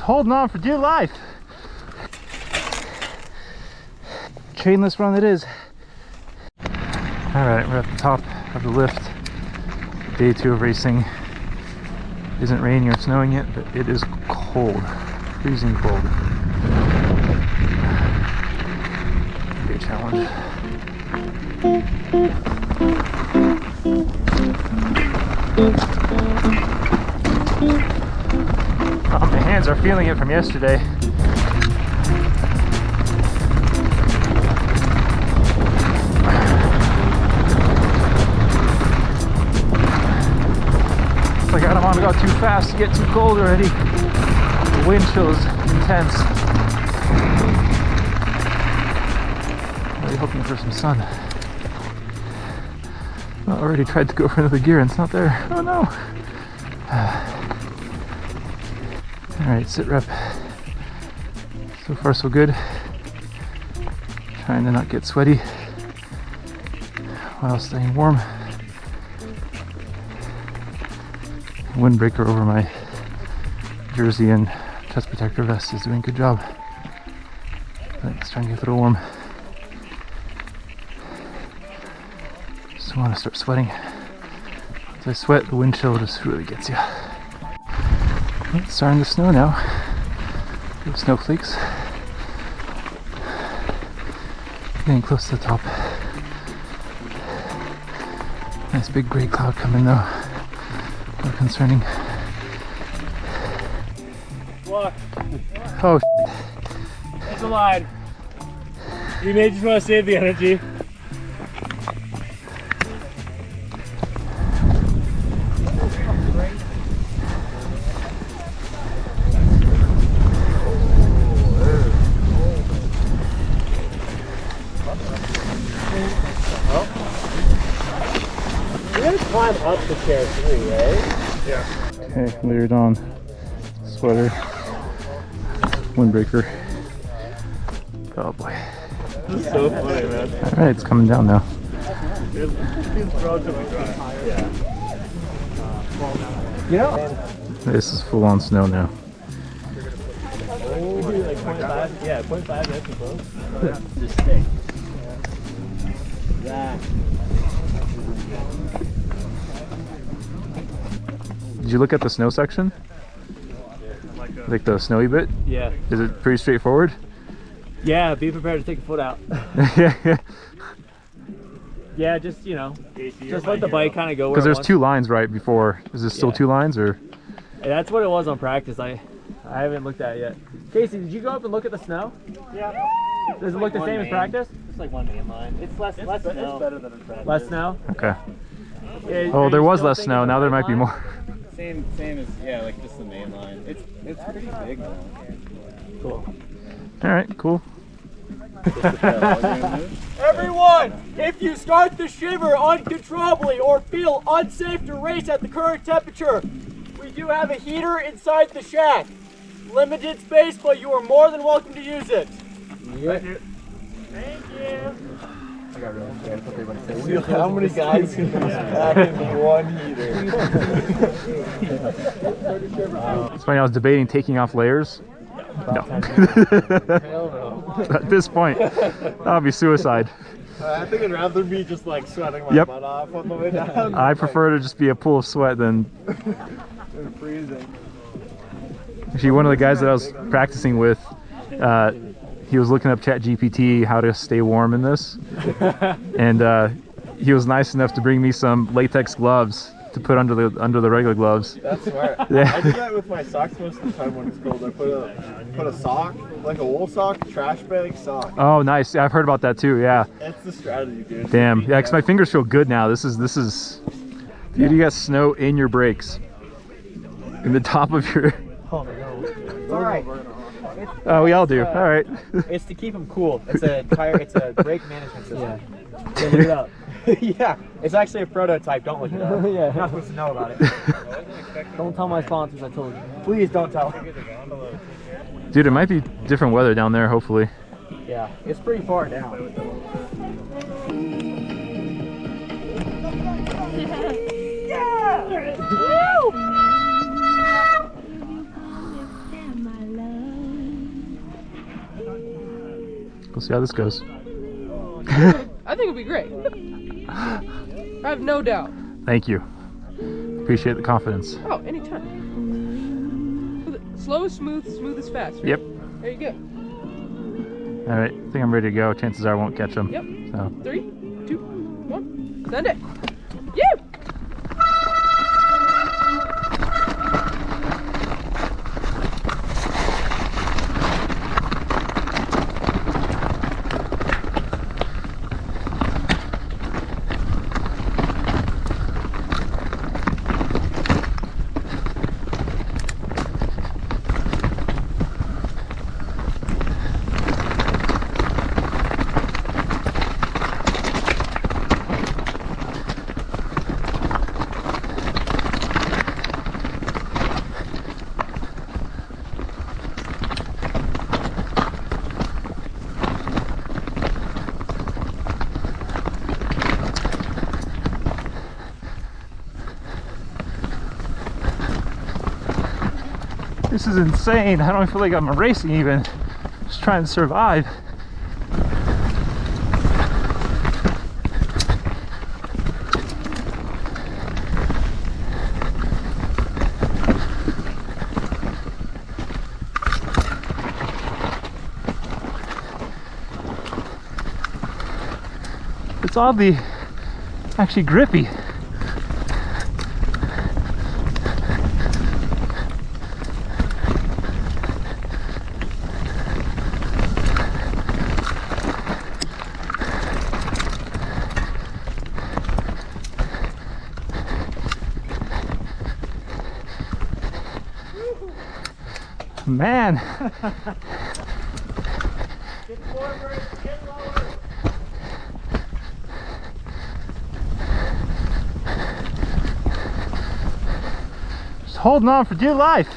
holding on for dear life. Chainless run it is. All right, we're at the top of the lift. Day 2 of racing. It isn't raining or snowing yet, but it is cold, freezing cold. Be a challenge. Oh, my hands are feeling it from yesterday. Like I don't want to go too fast to get too cold already. The wind chill is intense. Really hoping for some sun. I already tried to go for another gear and it's not there. Oh no. Alright, sit rep. So far so good. Trying to not get sweaty while staying warm. Windbreaker over my jersey and chest protector vest is doing a good job. But it's trying to get a little warm. Just want to start sweating. Once I sweat, the wind chill just really gets you. It's starting to snow now. Little snowflakes. Getting close to the top. Nice big gray cloud coming though. More concerning. Look. Oh, There's a line. You may just want to save the energy. Climb up the chair too, right? yeah. Okay, layered on sweater, windbreaker. Oh boy. This is so funny, man. Alright, it's coming down now. It feels relatively dry. Yeah. You know, this is full on snow now. Oh, like 0.5? Yeah, 0.5, that's close. Just stay. Yeah. Did you look at the snow section? Like the snowy bit? Yeah. Is it pretty straightforward? Yeah, be prepared to take a foot out. Yeah. Yeah, just, you know, just let the bike kind of go where Because it there's wants. 2 lines right before. Is this still 2 lines or? That's what it was on practice. I haven't looked at it yet. Casey, did you go up and look at the snow? Yeah. Does it look the same as practice? It's like one main line. It's less snow. It's better than in practice. Less snow? Okay. Yeah, Oh, are there you was still less thinking snow. the Now there white might be line? more. Same as like just the main line. It's pretty big now. Cool. All right, cool. Everyone, if you start to shiver uncontrollably or feel unsafe to race at the current temperature, we do have a heater inside the shack. Limited space, but you are more than welcome to use it. Thank you. Thank you. How many guys can be packed in one heater? It's funny, I was debating taking off layers. No. Hell no. At this point, that would be suicide. I think I'd rather be just like sweating my butt off on the way down. I prefer to just be a pool of sweat than freezing. Actually, one of the guys that I was practicing with, he was looking up ChatGPT how to stay warm in this, and he was nice enough to bring me some latex gloves to put under the regular gloves. That's smart. Yeah. I do that with my socks most of the time when it's cold. I put a sock, like a wool sock, trash bag sock. Oh, nice. I've heard about that too. Yeah. That's the strategy, dude. Damn. Yeah, because my fingers feel good now. This is. Dude, you got snow in your brakes, in the top of your. Oh no. It's all right. Oh, we all do. All right. It's to keep them cool. It's a brake management system. Yeah. Look it up. Yeah, it's actually a prototype. Don't look it up. Yeah, you're not supposed to know about it. Don't tell my sponsors I told you. Please don't tell. Dude, it might be different weather down there. Hopefully. Yeah, it's pretty far down. Yeah! Woo! We'll see how this goes. I think it'll be great. I have no doubt. Thank you. Appreciate the confidence. Oh, anytime. Slow is smooth, smooth is fast. Right? Yep. There you go. All right, I think I'm ready to go. Chances are I won't catch them. Yep. So. 3, 2, 1. Send it. You. This is insane. I don't feel like I'm racing even. Just trying to survive. It's oddly actually grippy. Man. Get forward, get lower. Just holding on for dear life.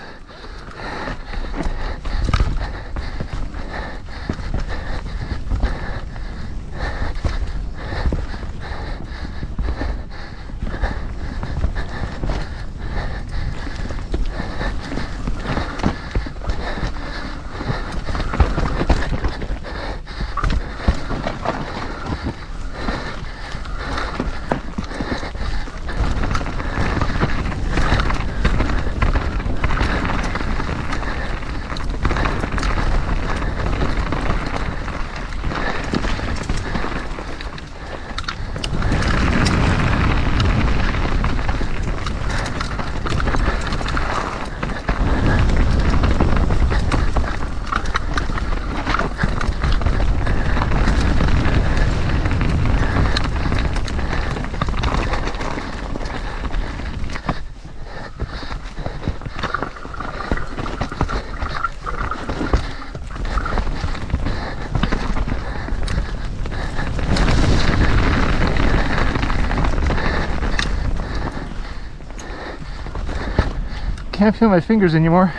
Can't feel my fingers anymore.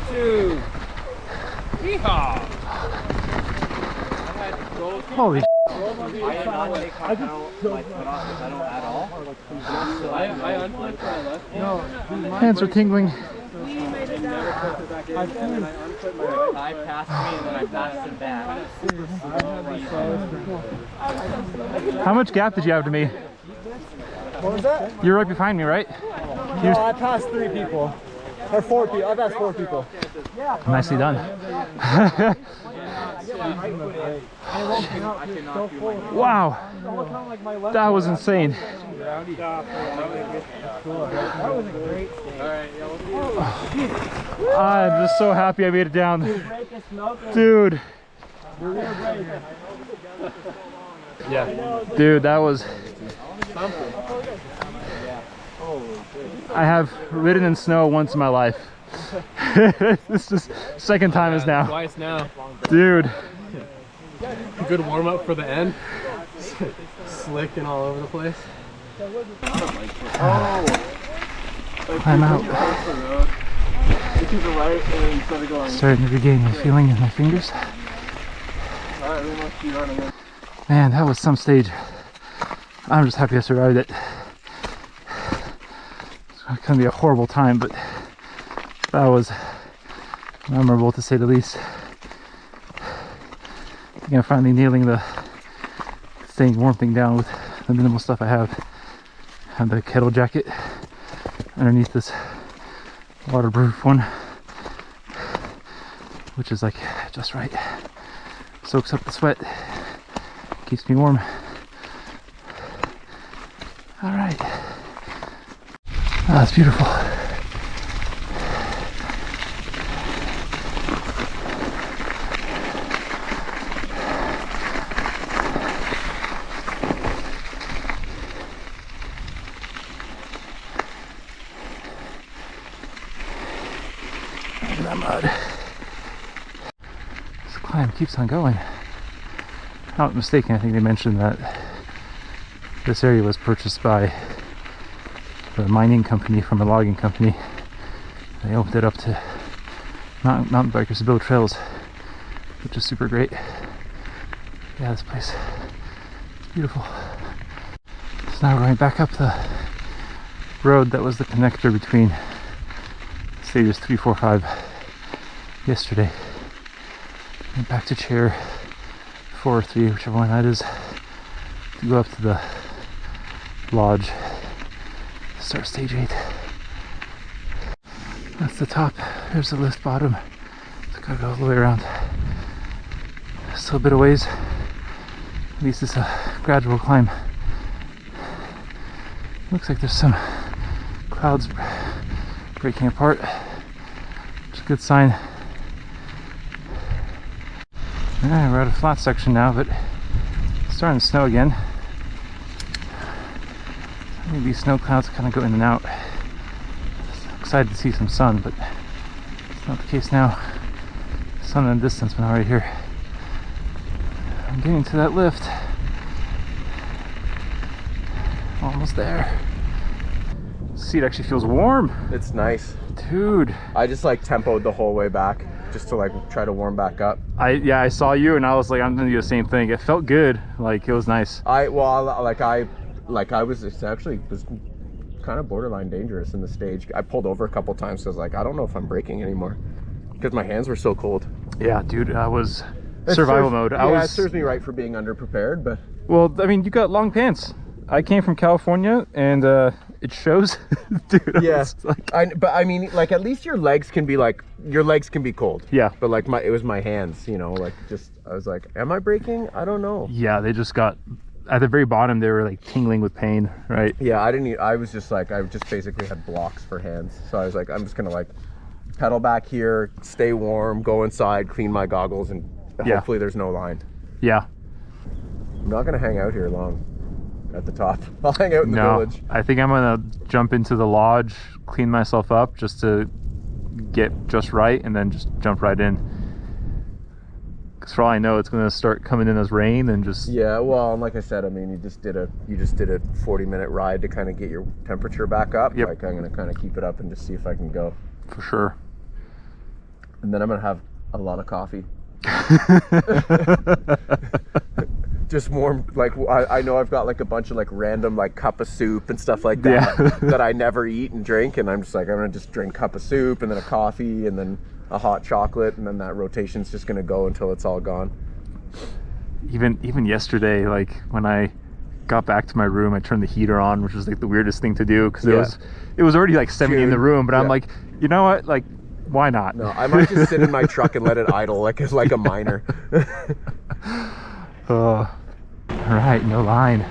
2. Yeehaw! Holy I did not take my pedal, my foot off the pedal at all. I unplugged my left hand. hands are tingling. I unput my thigh past me and then I passed it back. How much gap did you have to me? What was that? You're right behind me, right? No, I passed 3 people. Or 4 people. I passed 4 people. Nicely done. Wow, that was insane. I'm just so happy I made it down, dude. Yeah, dude, that was. I have ridden in snow once in my life. This is second time is now. Twice now. Dude. Good warm up for the end. Slick and all over the place. I'm out. To the right and instead of going. Starting to regain my feeling in my fingers. Alright, we must be running in. Man, that was some stage. I'm just happy I survived it. It's gonna be a horrible time, but that was memorable to say the least. I think I'm finally nailing the staying warm thing down with the minimal stuff I have. I have the Ketl jacket underneath this waterproof one, which is like just right. Soaks up the sweat, keeps me warm. All right. Ah, it's beautiful. That mud. This climb keeps on going. If I'm not mistaken, I think they mentioned that this area was purchased by the mining company from a logging company. They opened it up to mountain bikers to build trails, which is super great. Yeah, this place is beautiful. So now we're going back up the road that was the connector between stages 3, 4, 5 yesterday, and back to chair 4 or 3, whichever one that is, to go up to the lodge to start stage 8. That's the top. There's the lift bottom. So gotta go all the way around. Still a bit of ways. At least it's a gradual climb. Looks like there's some clouds breaking apart, which is a good sign. Yeah, we're at a flat section now, but it's starting to snow again. I think these snow clouds kind of go in and out. Excited to see some sun, but it's not the case now. Sun in the distance, but not right here. I'm getting to that lift. Almost there. Seat actually feels warm. It's nice. Dude. I just like tempoed the whole way back just to like try to warm back up. I saw you and I was like, I'm gonna do the same thing. It felt good. Like, it was nice. I was, it actually was kind of borderline dangerous in the stage. I pulled over a couple times because like I don't know if I'm braking anymore because my hands were so cold. Yeah, dude, I was survival mode. It serves me right for being underprepared, but well, I mean, you got long pants. I came from California and it shows. Dude, yeah. Like... But I mean, like, at least your legs can be cold. Yeah. But like it was my hands, you know, like just, I was like, am I braking? I don't know. Yeah, they just got, at the very bottom, they were like tingling with pain, right? Yeah, I was just like, I just basically had blocks for hands. So I was like, I'm just gonna like pedal back here, stay warm, go inside, clean my goggles, and hopefully there's no line. Yeah. I'm not gonna hang out here long at the top. I'll hang out in the village. I think I'm gonna jump into the lodge, clean myself up just to get just right, and then just jump right in. Because for all I know, it's gonna start coming in as rain and just... Yeah, well, and like I said, I mean, you just did a 40-minute ride to kind of get your temperature back up. Yep. Like, I'm gonna kind of keep it up and just see if I can go. For sure. And then I'm gonna have a lot of coffee. Just warm, like I know I've got like a bunch of like random like cup of soup and stuff like that that I never eat and drink, and I'm just like, I'm gonna just drink cup of soup and then a coffee and then a hot chocolate, and then that rotation's just gonna go until it's all gone. Even yesterday, like when I got back to my room, I turned the heater on, which was like the weirdest thing to do because it was already like 70 in the room, but I'm like, you know what, like why not? No, I might just sit in my truck and let it idle like a miner. All right, no line.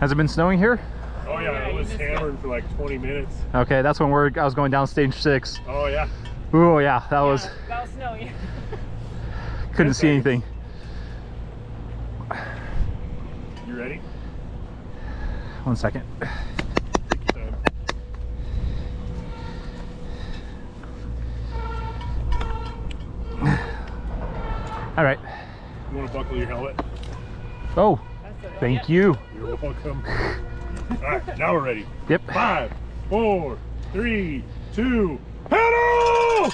Has it been snowing here? Oh yeah, it was hammering for like 20 minutes. Okay, that's when I was going down stage 6. Oh yeah. Oh yeah, that was snowy. couldn't see anything. You ready? 1 second. All right. You want to buckle your helmet? Oh, thank you. You're welcome. All right, now we're ready. Yep. 5, 4, 3, 2, pedal!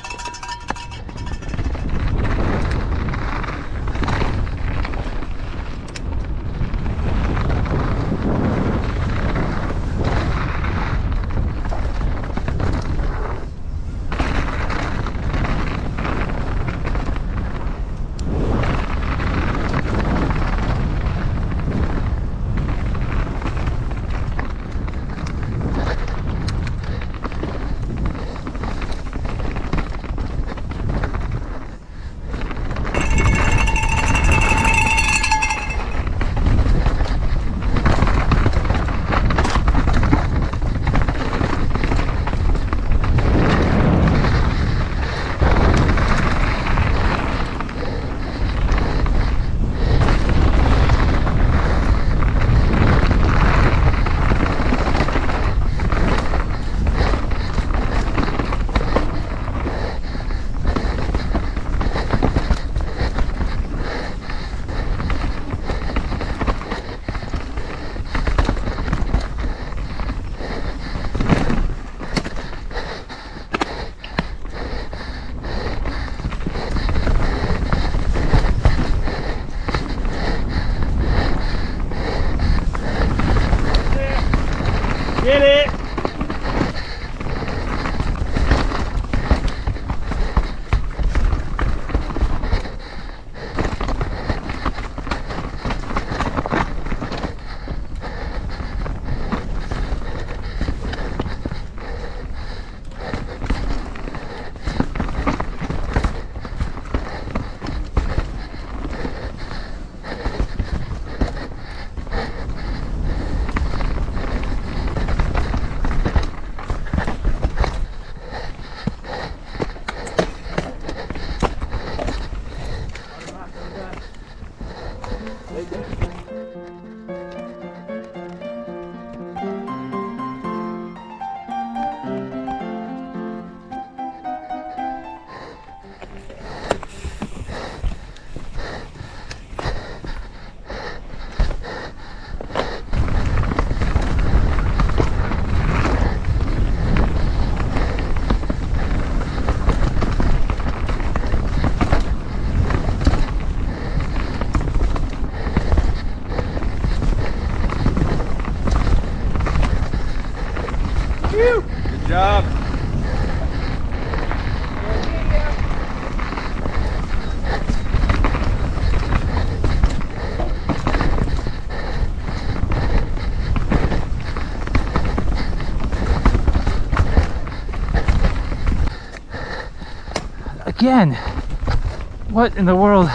Get it! Good job. Again, what in the world?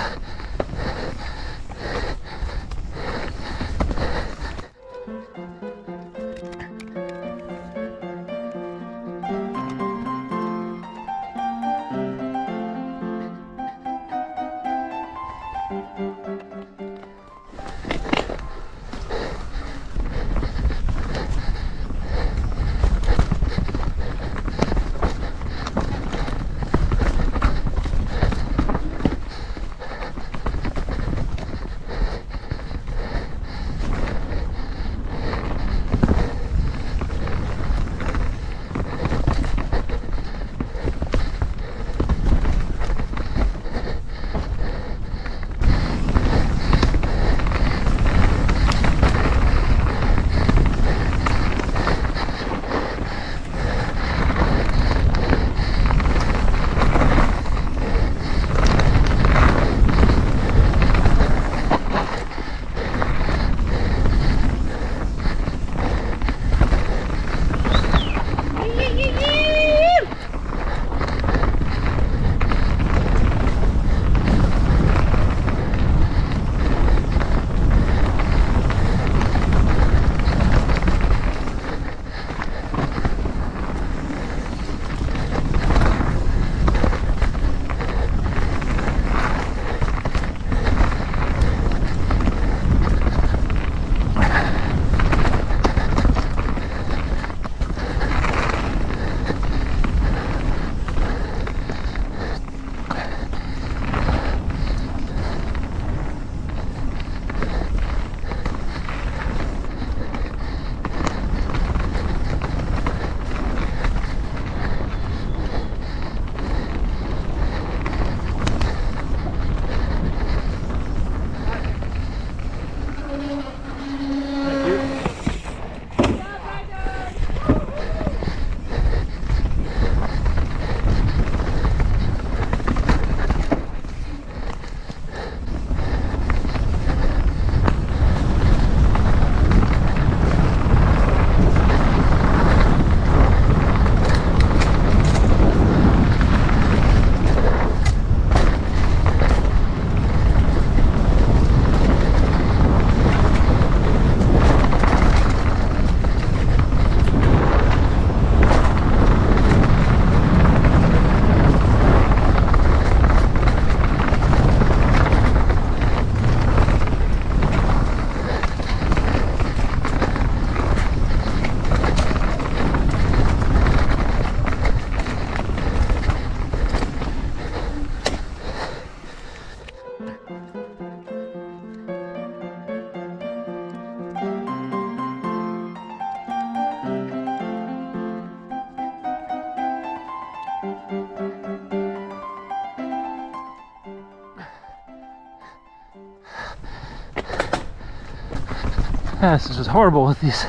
This is just horrible with this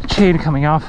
chain coming off.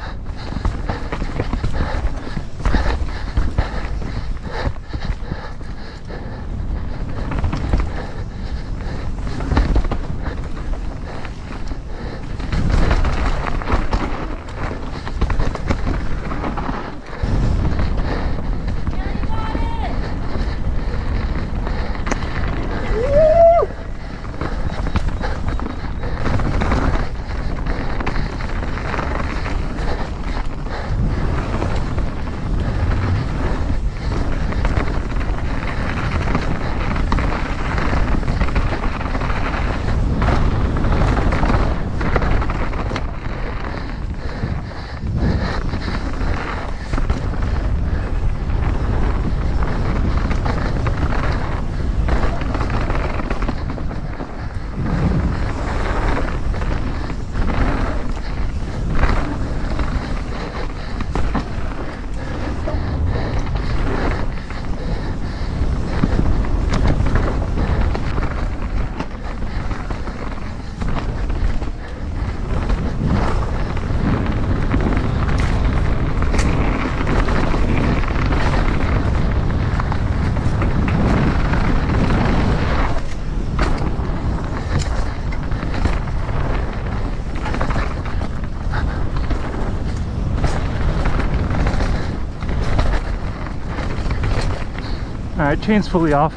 All right, chain's fully off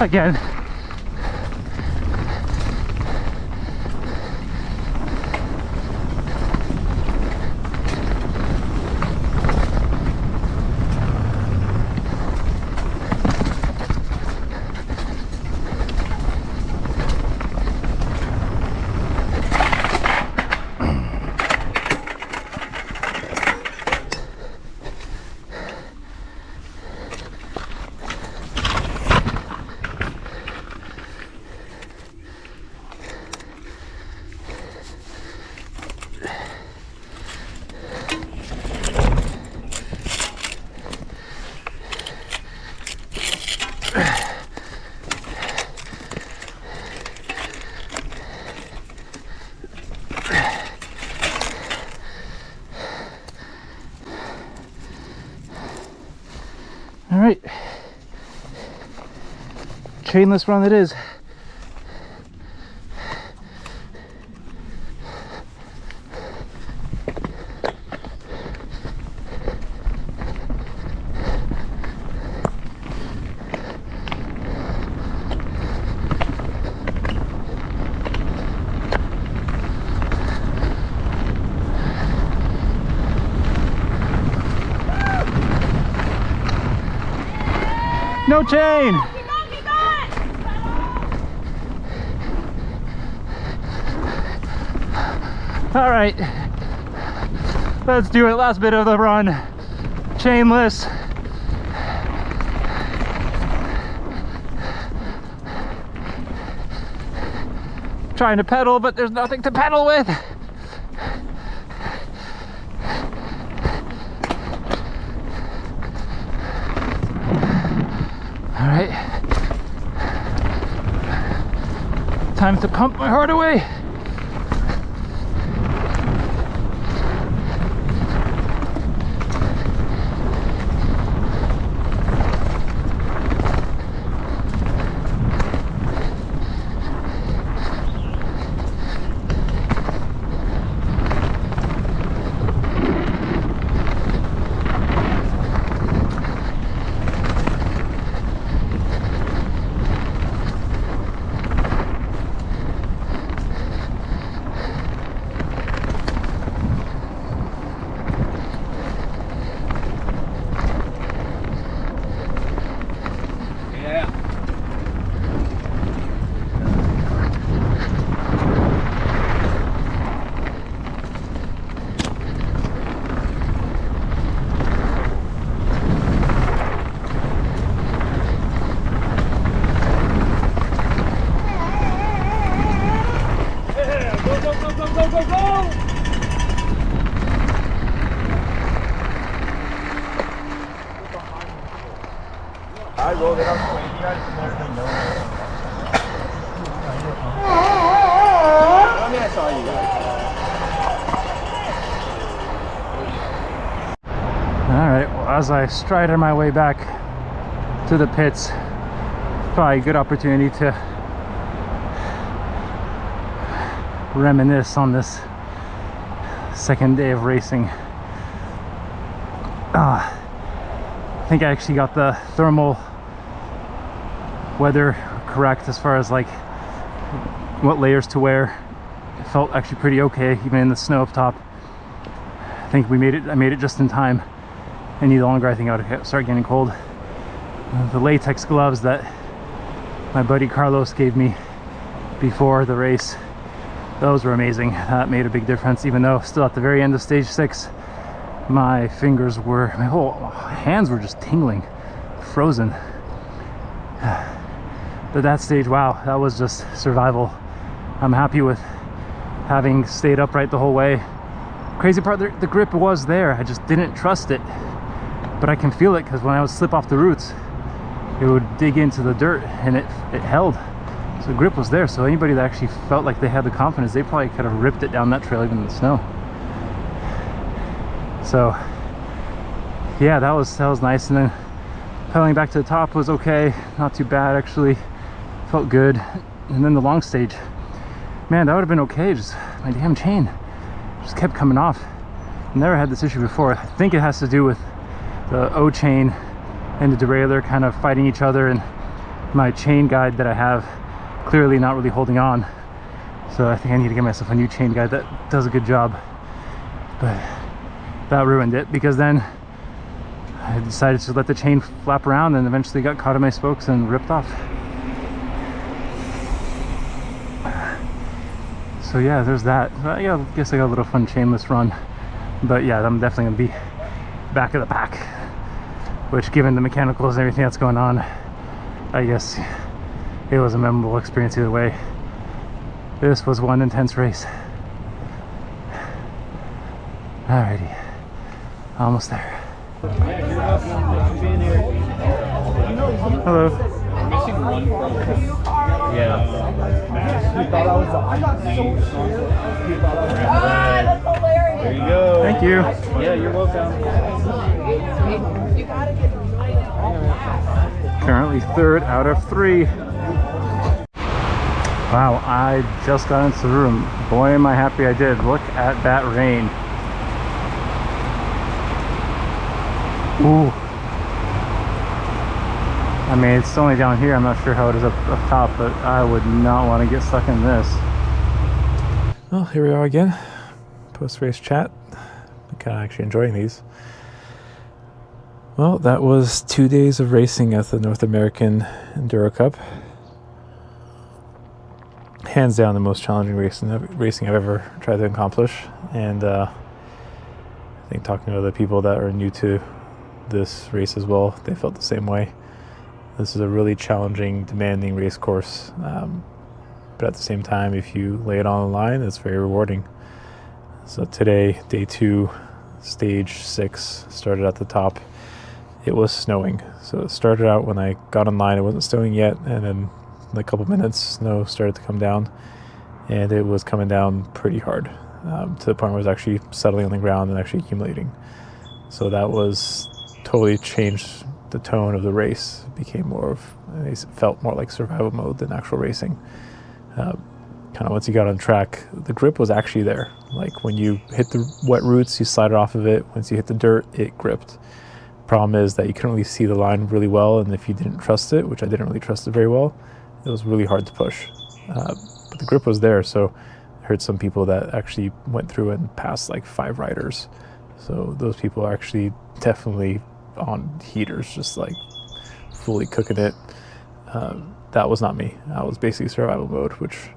again. All right, chainless run it is. No chain! All right, let's do it. Last bit of the run, chainless. Trying to pedal, but there's nothing to pedal with. All right, time to pump my heart away. I rolled it up for you guys and there's no I saw you guys. All right, well, as I stride my way back to the pits, probably a good opportunity to reminisce on this second day of racing. I think I actually got the thermal weather correct as far as like what layers to wear. It felt actually pretty okay even in the snow up top. I think I made it just in time. Any longer I think I would start getting cold. The latex gloves that my buddy Carlos gave me before the race, those were amazing. That made a big difference, even though still at the very end of stage 6 my whole hands were just tingling, frozen. But that stage, wow, that was just survival. I'm happy with having stayed upright the whole way. Crazy part, the grip was there, I just didn't trust it. But I can feel it because when I would slip off the roots, it would dig into the dirt and it held. So the grip was there. So anybody that actually felt like they had the confidence, they probably could have ripped it down that trail even in the snow. So yeah, that was nice. And then pedaling back to the top was okay, not too bad actually. Felt good. And then the long stage, man, that would have been okay. Just my damn chain just kept coming off. Never had this issue before. I think it has to do with the O chain and the derailleur kind of fighting each other, and my chain guide that I have clearly not really holding on. So I think I need to get myself a new chain guide that does a good job. But that ruined it, because then I decided to let the chain flap around and eventually got caught in my spokes and ripped off. So yeah, there's that. I guess I got a little fun chainless run. But yeah, I'm definitely gonna be back of the pack, which, given the mechanicals and everything that's going on, I guess it was a memorable experience either way. This was one intense race. Alrighty, almost there. Hello. Missing one from yeah. There you go. Thank you. Yeah, you're welcome. Currently 3rd out of 3. Wow, I just got into the room. Boy, am I happy I did. Look at that rain. Ooh. I mean, it's only down here. I'm not sure how it is up top, but I would not want to get stuck in this. Well, here we are again. Post-race chat. I'm kind of actually enjoying these. Well, that was 2 days of racing at the North American Enduro Cup. Hands down the most challenging racing I've ever tried to accomplish. And I think talking to other people that are new to this race as well, they felt the same way. This is a really challenging, demanding race course. But at the same time, if you lay it on the line, it's very rewarding. So today, day 2, stage 6, started at the top. It was snowing. So it started out when I got online, it wasn't snowing yet, and then in a couple minutes, snow started to come down, and it was coming down pretty hard, to the point where it was actually settling on the ground and actually accumulating. So that was totally changed the tone of the race. It became more of, it felt more like survival mode than actual racing. Kind of once you got on track, the grip was actually there. Like when you hit the wet roots, you slide it off of it. Once you hit the dirt, it gripped. Problem is that you couldn't really see the line really well, and if you didn't trust it, which I didn't really trust it very well, it was really hard to push. But the grip was there, so I heard some people that actually went through and passed like 5 riders. So those people are actually definitely on heaters, just like fully cooking it. That was not me. I was basically survival mode, which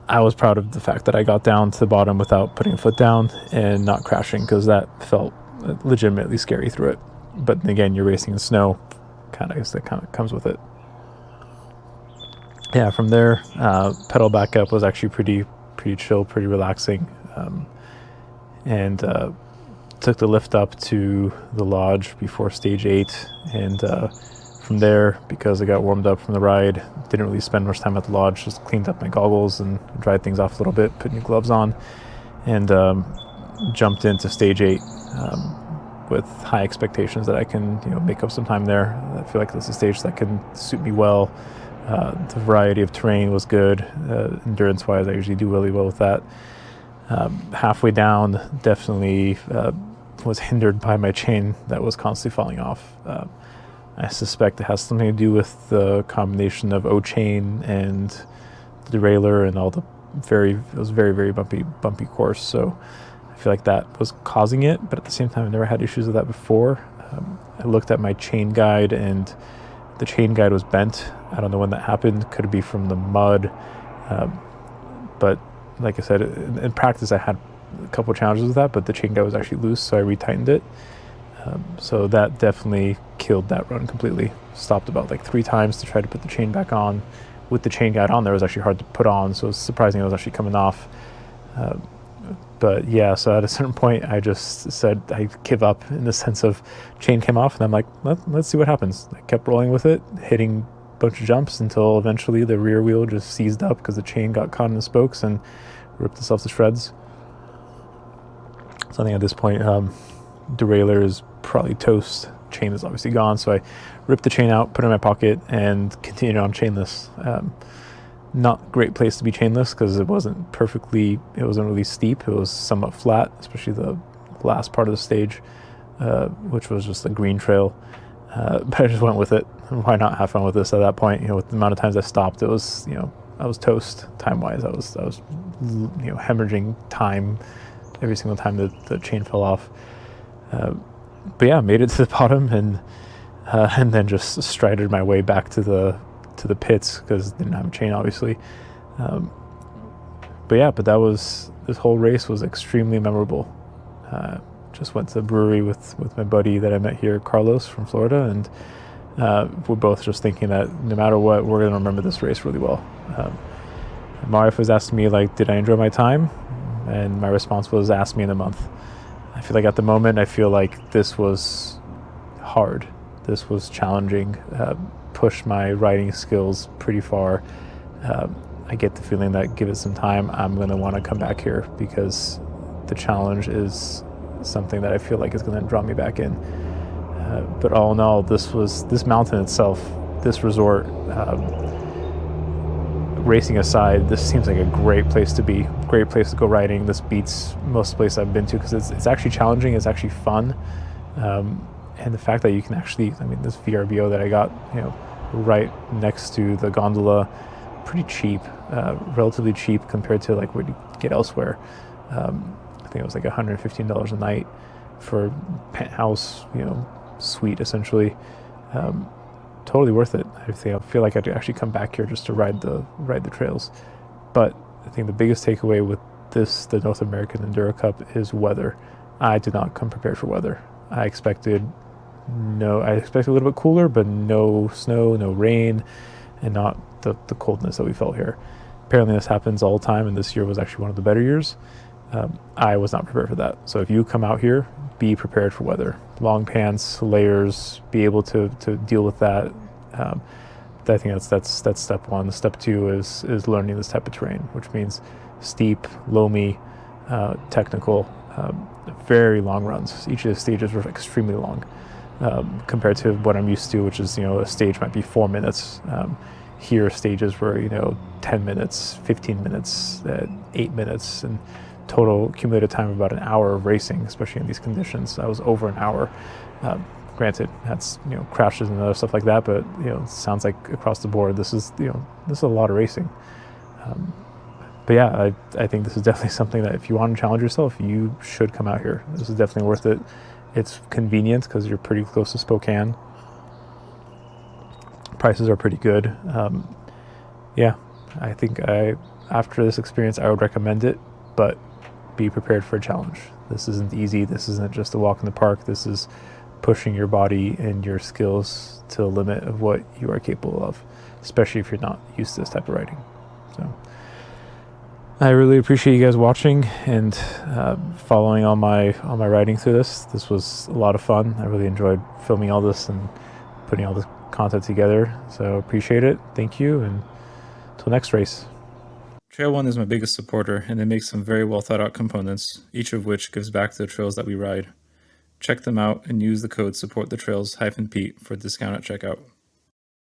I was proud of the fact that I got down to the bottom without putting a foot down and not crashing, because that felt legitimately scary through it. But then again, you're racing in snow, kind of comes with it. Yeah, from there, pedal back up was actually pretty chill, pretty relaxing, and took the lift up to the lodge before stage 8, and From there, because I got warmed up from the ride, didn't really spend much time at the lodge, just cleaned up my goggles and dried things off a little bit, put new gloves on, and jumped into stage 8 with high expectations that I can, make up some time there. I feel like this is a stage that can suit me well. The variety of terrain was good. Endurance-wise, I usually do really well with that. Halfway down, definitely was hindered by my chain that was constantly falling off. I suspect it has something to do with the combination of O-chain and the derailleur and all the it was very, very bumpy course. So I feel like that was causing it, but at the same time, I've never had issues with that before. I looked at my chain guide, and the chain guide was bent. I don't know when that happened. Could be from the mud. But like I said, in practice, I had a couple challenges with that, but the chain guide was actually loose, so I retightened it. So that definitely killed that run completely. Stopped about like 3 times to try to put the chain back on. With the chain guide on there, it was actually hard to put on, so it was surprising it was actually coming off. But yeah, so at a certain point, I just said I give up in the sense of chain came off, and I'm like, let's see what happens. I kept rolling with it, hitting a bunch of jumps until eventually the rear wheel just seized up because the chain got caught in the spokes and ripped itself to shreds. So I think at this point, derailleur is probably toast. Chain is obviously gone, so I ripped the chain out, put it in my pocket, and continued on chainless. Not a great place to be chainless because it wasn't really steep. It was somewhat flat, especially the last part of the stage, which was just a green trail. But I just went with it. Why not have fun with this at that point? With the amount of times I stopped, it was, I was toast time-wise. I was hemorrhaging time every single time that the chain fell off. But yeah, made it to the bottom and then just strided my way back to the pits because didn't have a chain, obviously. But this whole race was extremely memorable. Just went to the brewery with my buddy that I met here, Carlos from Florida, and we're both just thinking that no matter what, we're going to remember this race really well. My wife was asking me, did I enjoy my time? And my response was, ask me in a month. I feel like at the moment, I feel like this was hard. This was challenging, pushed my riding skills pretty far. I get the feeling that give it some time, I'm going to want to come back here because the challenge is something that I feel like is going to draw me back in. But all in all, this mountain itself, this resort, racing aside, this seems like a great place to be, great place to go riding. This beats most places I've been to because it's actually challenging, it's actually fun. And the fact that you can actually, this VRBO that I got, right next to the gondola, pretty cheap, relatively cheap compared to what you get elsewhere. I think it was like $115 a night for penthouse, suite essentially. Totally worth it. I feel like I'd actually come back here just to ride the trails. But I think the biggest takeaway with the North American Enduro Cup is weather. I did not come prepared for weather. I expected a little bit cooler, but no snow, no rain, and not the coldness that we felt here. Apparently this happens all the time, and this year was actually one of the better years. I was not prepared for that. So if you come out here, be prepared for weather. Long pants, layers, be able to deal with that. I think that's step one. Step two is learning this type of terrain, which means steep, loamy, technical, very long runs. Each of the stages were extremely long compared to what I'm used to, which is, a stage might be 4 minutes. Here, stages were, 10 minutes, 15 minutes, 8 minutes, and total cumulative time of about an hour of racing, especially in these conditions. I was over an hour. Granted, that's crashes and other stuff like that, but it sounds like across the board, this is a lot of racing. But yeah, I think this is definitely something that if you want to challenge yourself, you should come out here. This is definitely worth it. It's convenient because you're pretty close to Spokane. Prices are pretty good. Yeah, I think after this experience, I would recommend it, but be prepared for a challenge. This isn't easy. This isn't just a walk in the park. This is pushing your body and your skills to the limit of what you are capable of, especially if you're not used to this type of riding. So I really appreciate you guys watching and following all my riding through this. This was a lot of fun. I really enjoyed filming all this and putting all this content together. So appreciate it. Thank you. And until next race. Trail One is my biggest supporter, and they make some very well thought out components, each of which gives back to the trails that we ride. Check them out and use the code SupportTheTrails-Pete for a discount at checkout.